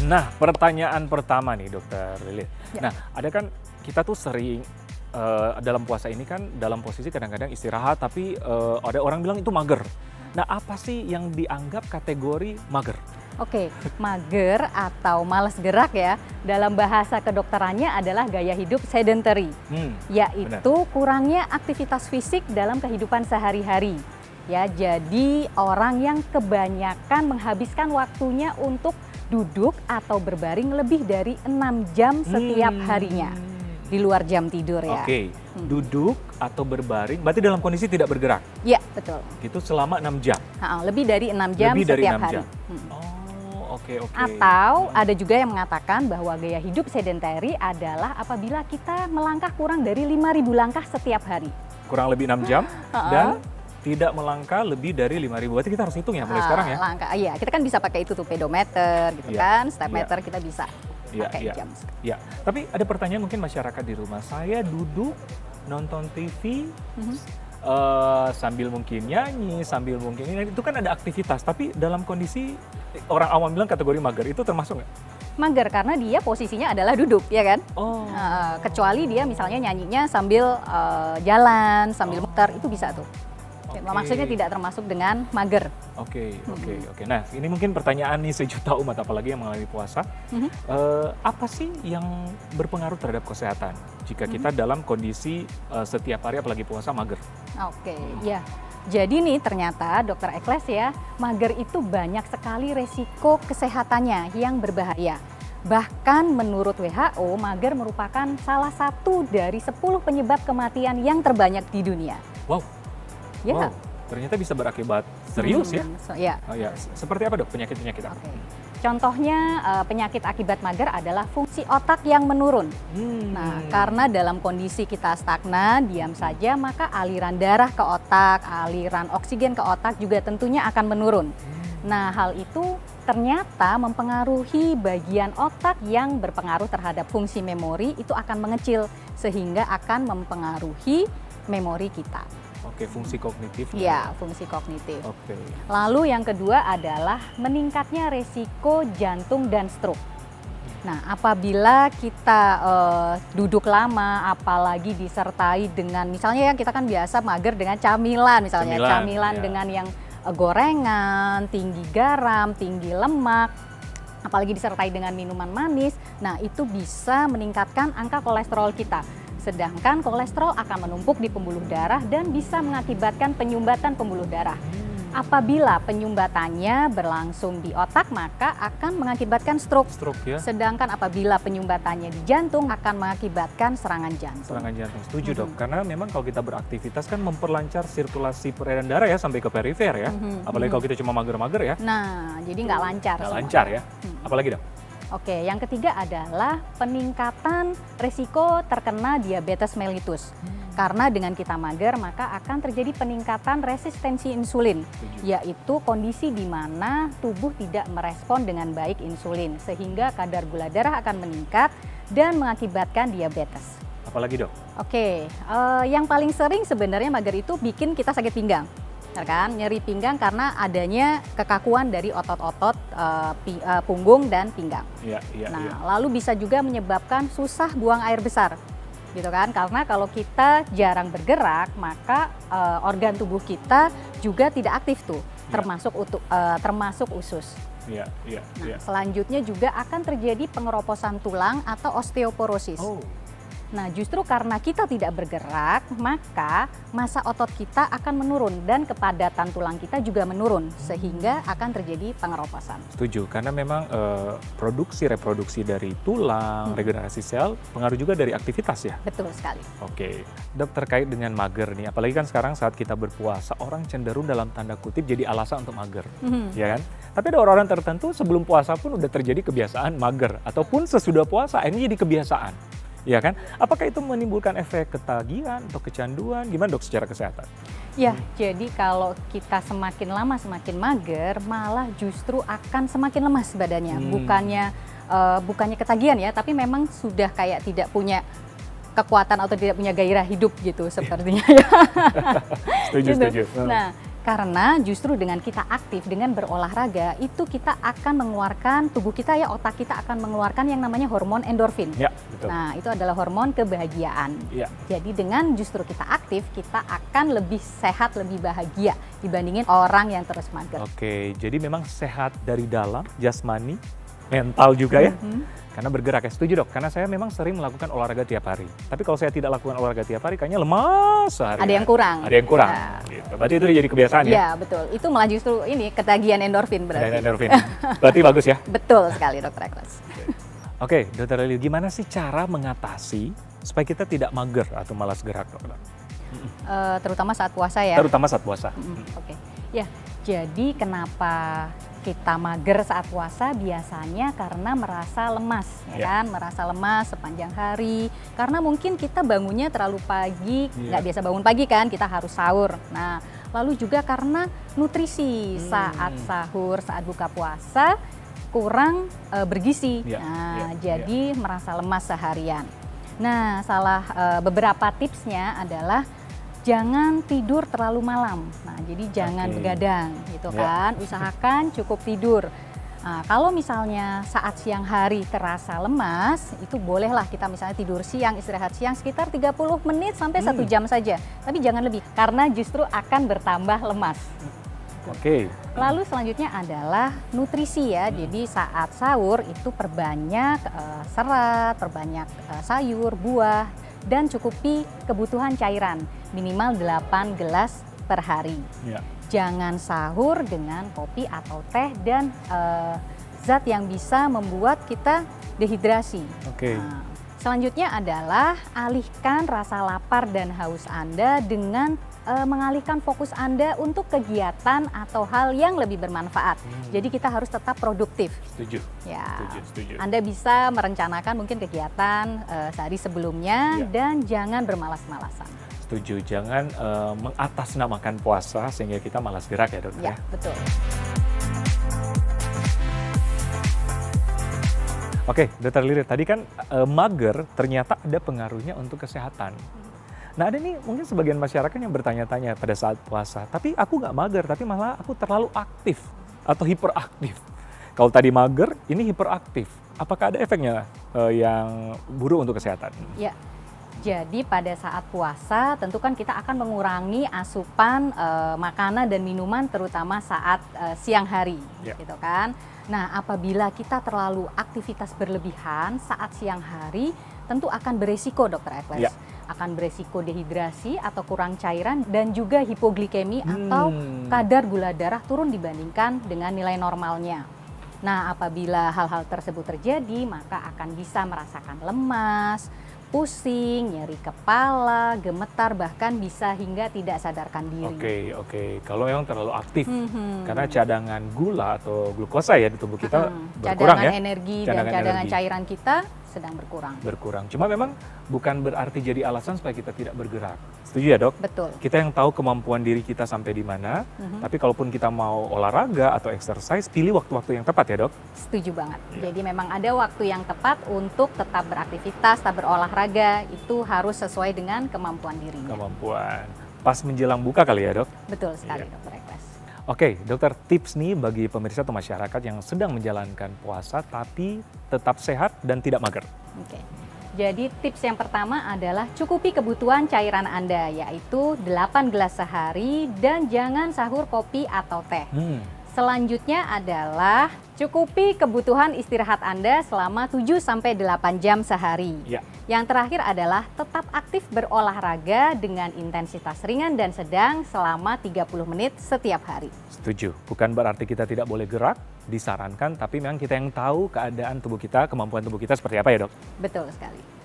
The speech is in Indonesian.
Nah, pertanyaan pertama nih Dokter Lilith. Ya. Nah, ada kan kita tuh sering dalam puasa ini kan dalam posisi kadang-kadang istirahat, tapi ada orang bilang itu mager. Nah, apa sih yang dianggap kategori mager? Oke, mager atau malas gerak ya, dalam bahasa kedokterannya adalah gaya hidup sedentary, yaitu kurangnya aktivitas fisik dalam kehidupan sehari-hari. Ya, jadi orang yang kebanyakan menghabiskan waktunya untuk duduk atau berbaring lebih dari 6 jam setiap harinya. Di luar jam tidur ya. Oke, duduk atau berbaring, berarti dalam kondisi tidak bergerak? Iya, betul. Itu selama 6 jam? Lebih dari 6 jam lebih dari setiap 6 hari. Jam. Oke. Atau ada juga yang mengatakan bahwa gaya hidup sedentary adalah apabila kita melangkah kurang dari 5.000 langkah setiap hari. Kurang lebih 6 jam dan tidak melangkah lebih dari 5.000. Berarti kita harus hitung ya mulai sekarang ya? Langkah, iya, kita kan bisa pakai itu tuh pedometer gitu kan, step meter kita bisa pakai jam. Iya, tapi ada pertanyaan mungkin masyarakat di rumah. Saya duduk nonton TV sambil mungkin nyanyi, sambil mungkin ini, itu kan ada aktivitas. Tapi dalam kondisi orang awam bilang kategori mager, itu termasuk nggak? Mager karena dia posisinya adalah duduk, ya kan? Kecuali dia misalnya nyanyinya sambil jalan, sambil muter, itu bisa tuh. Maksudnya tidak termasuk dengan mager. Oke. Nah, ini mungkin pertanyaan nih sejuta umat, apalagi yang mengalami puasa. Apa sih yang berpengaruh terhadap kesehatan jika kita dalam kondisi setiap hari apalagi puasa mager? Ya. Jadi nih ternyata Dokter Ekles ya, mager itu banyak sekali resiko kesehatannya yang berbahaya. Bahkan menurut WHO, mager merupakan salah satu dari 10 penyebab kematian yang terbanyak di dunia. Wow. Ya. Wow, ternyata bisa berakibat serius ya? Ya. Seperti apa dok penyakit-penyakit apa? Contohnya penyakit akibat mager adalah fungsi otak yang menurun. Nah, karena dalam kondisi kita stagnan, diam saja, maka aliran darah ke otak, aliran oksigen ke otak juga tentunya akan menurun. Nah, hal itu ternyata mempengaruhi bagian otak yang berpengaruh terhadap fungsi memori, itu akan mengecil sehingga akan mempengaruhi memori kita. Oke, fungsi kognitif. Ya, fungsi kognitif. Oke. Lalu yang kedua adalah meningkatnya resiko jantung dan stroke. Nah, apabila kita duduk lama, apalagi disertai dengan misalnya ya kita kan biasa mager dengan camilan misalnya, camilan dengan yang gorengan, tinggi garam, tinggi lemak, apalagi disertai dengan minuman manis. Nah, itu bisa meningkatkan angka kolesterol kita. Sedangkan kolesterol akan menumpuk di pembuluh darah dan bisa mengakibatkan penyumbatan pembuluh darah. Apabila penyumbatannya berlangsung di otak, maka akan mengakibatkan stroke. Ya. Sedangkan apabila penyumbatannya di jantung akan mengakibatkan serangan jantung. Serangan jantung, setuju dok. Karena memang kalau kita beraktivitas kan memperlancar sirkulasi peredaran darah ya sampai ke perifer ya. Apalagi kalau kita cuma mager-mager ya. Nah, jadi nggak lancar. Nggak lancar ya. Apalagi dok? Oke, yang ketiga adalah peningkatan resiko terkena diabetes mellitus. Karena dengan kita mager, maka akan terjadi peningkatan resistensi insulin, yaitu kondisi di mana tubuh tidak merespon dengan baik insulin, sehingga kadar gula darah akan meningkat dan mengakibatkan diabetes. Apalagi dok? Oke, yang paling sering sebenarnya mager itu bikin kita sakit pinggang. Kan? Nyeri pinggang karena adanya kekakuan dari otot-otot punggung dan pinggang. Lalu bisa juga menyebabkan susah buang air besar, gitu kan? Karena kalau kita jarang bergerak, maka organ tubuh kita juga tidak aktif tuh, termasuk usus. Selanjutnya juga akan terjadi pengeroposan tulang atau osteoporosis. Nah, justru karena kita tidak bergerak, maka massa otot kita akan menurun dan kepadatan tulang kita juga menurun, sehingga akan terjadi pengeroposan. Setuju, karena memang reproduksi dari tulang, regenerasi sel, pengaruh juga dari aktivitas ya? Betul sekali. Oke, dok, terkait dengan mager nih, apalagi kan sekarang saat kita berpuasa, orang cenderung dalam tanda kutip jadi alasan untuk mager, ya kan? Tapi ada orang-orang tertentu sebelum puasa pun udah terjadi kebiasaan mager, ataupun sesudah puasa akhirnya jadi kebiasaan. Ya kan? Apakah itu menimbulkan efek ketagihan atau kecanduan? Gimana dok secara kesehatan? Ya, jadi kalau kita semakin lama semakin mager, malah justru akan semakin lemas badannya. Bukannya ketagihan ya, tapi memang sudah kayak tidak punya kekuatan atau tidak punya gairah hidup gitu sepertinya. Setuju. Nah, Karena justru dengan kita aktif, dengan berolahraga, itu kita akan mengeluarkan, tubuh kita ya, otak kita akan mengeluarkan yang namanya hormon endorfin. Ya, betul. Nah, itu adalah hormon kebahagiaan. Ya. Jadi dengan justru kita aktif, kita akan lebih sehat, lebih bahagia dibandingin orang yang terus mager. Oke, jadi memang sehat dari dalam, jasmani, mental juga ya. Karena bergerak ya, setuju dok, karena saya memang sering melakukan olahraga tiap hari. Tapi kalau saya tidak lakukan olahraga tiap hari, kayaknya lemas sehari. Ada yang kurang. Ada yang kurang. Ya. Gitu. Berarti itu jadi kebiasaan ya? Iya, betul. Itu malah justru ini ketagihan endorfin berarti. Endorfin. Berarti bagus ya? Betul sekali Dokter Eklas. Oke, Dokter Lili, gimana sih cara mengatasi supaya kita tidak mager atau malas gerak, dokter? Terutama saat puasa ya? Terutama saat puasa. Oke. Ya, jadi kenapa kita mager saat puasa biasanya karena merasa lemas, ya kan? Merasa lemas sepanjang hari. Karena mungkin kita bangunnya terlalu pagi, nggak biasa bangun pagi kan, kita harus sahur. Nah, lalu juga karena nutrisi saat sahur, saat buka puasa kurang bergizi. Jadi merasa lemas seharian. Nah, beberapa tipsnya adalah jangan tidur terlalu malam. Nah, jadi jangan begadang gitu kan. Usahakan cukup tidur. Nah, kalau misalnya saat siang hari terasa lemas, itu bolehlah kita misalnya tidur siang, istirahat siang sekitar 30 menit sampai 1 jam saja. Tapi jangan lebih, karena justru akan bertambah lemas. Oke. Lalu selanjutnya adalah nutrisi ya. Jadi saat sahur itu perbanyak serat, perbanyak sayur, buah, dan cukupi kebutuhan cairan minimal 8 gelas per hari. Jangan sahur dengan kopi atau teh dan zat yang bisa membuat kita dehidrasi. Nah, selanjutnya adalah alihkan rasa lapar dan haus Anda dengan mengalihkan fokus Anda untuk kegiatan atau hal yang lebih bermanfaat. Jadi kita harus tetap produktif. Setuju. Ya. Setuju. Anda bisa merencanakan mungkin kegiatan sehari sebelumnya dan jangan bermalas-malasan. Setuju. Jangan mengatasnamakan puasa sehingga kita malas gerak ya, dokter. Ya, betul. Oke, Dokter Lili, tadi kan mager ternyata ada pengaruhnya untuk kesehatan. Nah, ada nih mungkin sebagian masyarakat yang bertanya-tanya pada saat puasa, tapi aku nggak mager, tapi malah aku terlalu aktif atau hiperaktif. Kalau tadi mager, ini hiperaktif. Apakah ada efeknya yang buruk untuk kesehatan? Ya, jadi pada saat puasa tentu kan kita akan mengurangi asupan makanan dan minuman terutama saat siang hari, gitu kan. Nah, apabila kita terlalu aktivitas berlebihan saat siang hari, tentu akan beresiko, Dokter Ekles. Akan beresiko dehidrasi atau kurang cairan dan juga hipoglikemi atau kadar gula darah turun dibandingkan dengan nilai normalnya. Nah, apabila hal-hal tersebut terjadi, maka akan bisa merasakan lemas, pusing, nyeri kepala, gemetar, bahkan bisa hingga tidak sadarkan diri. Oke. Kalau yang terlalu aktif, karena cadangan gula atau glukosa ya di tubuh kita berkurang ya. Cadangan energi dan cadangan cairan kita sedang berkurang. Cuma memang bukan berarti jadi alasan supaya kita tidak bergerak. Setuju ya, Dok? Betul. Kita yang tahu kemampuan diri kita sampai di mana, tapi kalaupun kita mau olahraga atau exercise, pilih waktu-waktu yang tepat ya, Dok? Setuju banget. Jadi memang ada waktu yang tepat untuk tetap beraktivitas, tetap berolahraga, itu harus sesuai dengan kemampuan dirinya. Kemampuan. Pas menjelang buka kali ya, Dok? Betul sekali, Dokter Ekles. Oke, dokter, tips nih bagi pemirsa atau masyarakat yang sedang menjalankan puasa tapi tetap sehat dan tidak mager. Oke. Jadi tips yang pertama adalah cukupi kebutuhan cairan Anda, yaitu 8 gelas sehari dan jangan sahur kopi atau teh. Selanjutnya adalah cukupi kebutuhan istirahat Anda selama 7-8 jam sehari. Yang terakhir adalah tetap aktif berolahraga dengan intensitas ringan dan sedang selama 30 menit setiap hari. Setuju, bukan berarti kita tidak boleh gerak, disarankan, tapi memang kita yang tahu keadaan tubuh kita, kemampuan tubuh kita seperti apa ya, Dok? Betul sekali.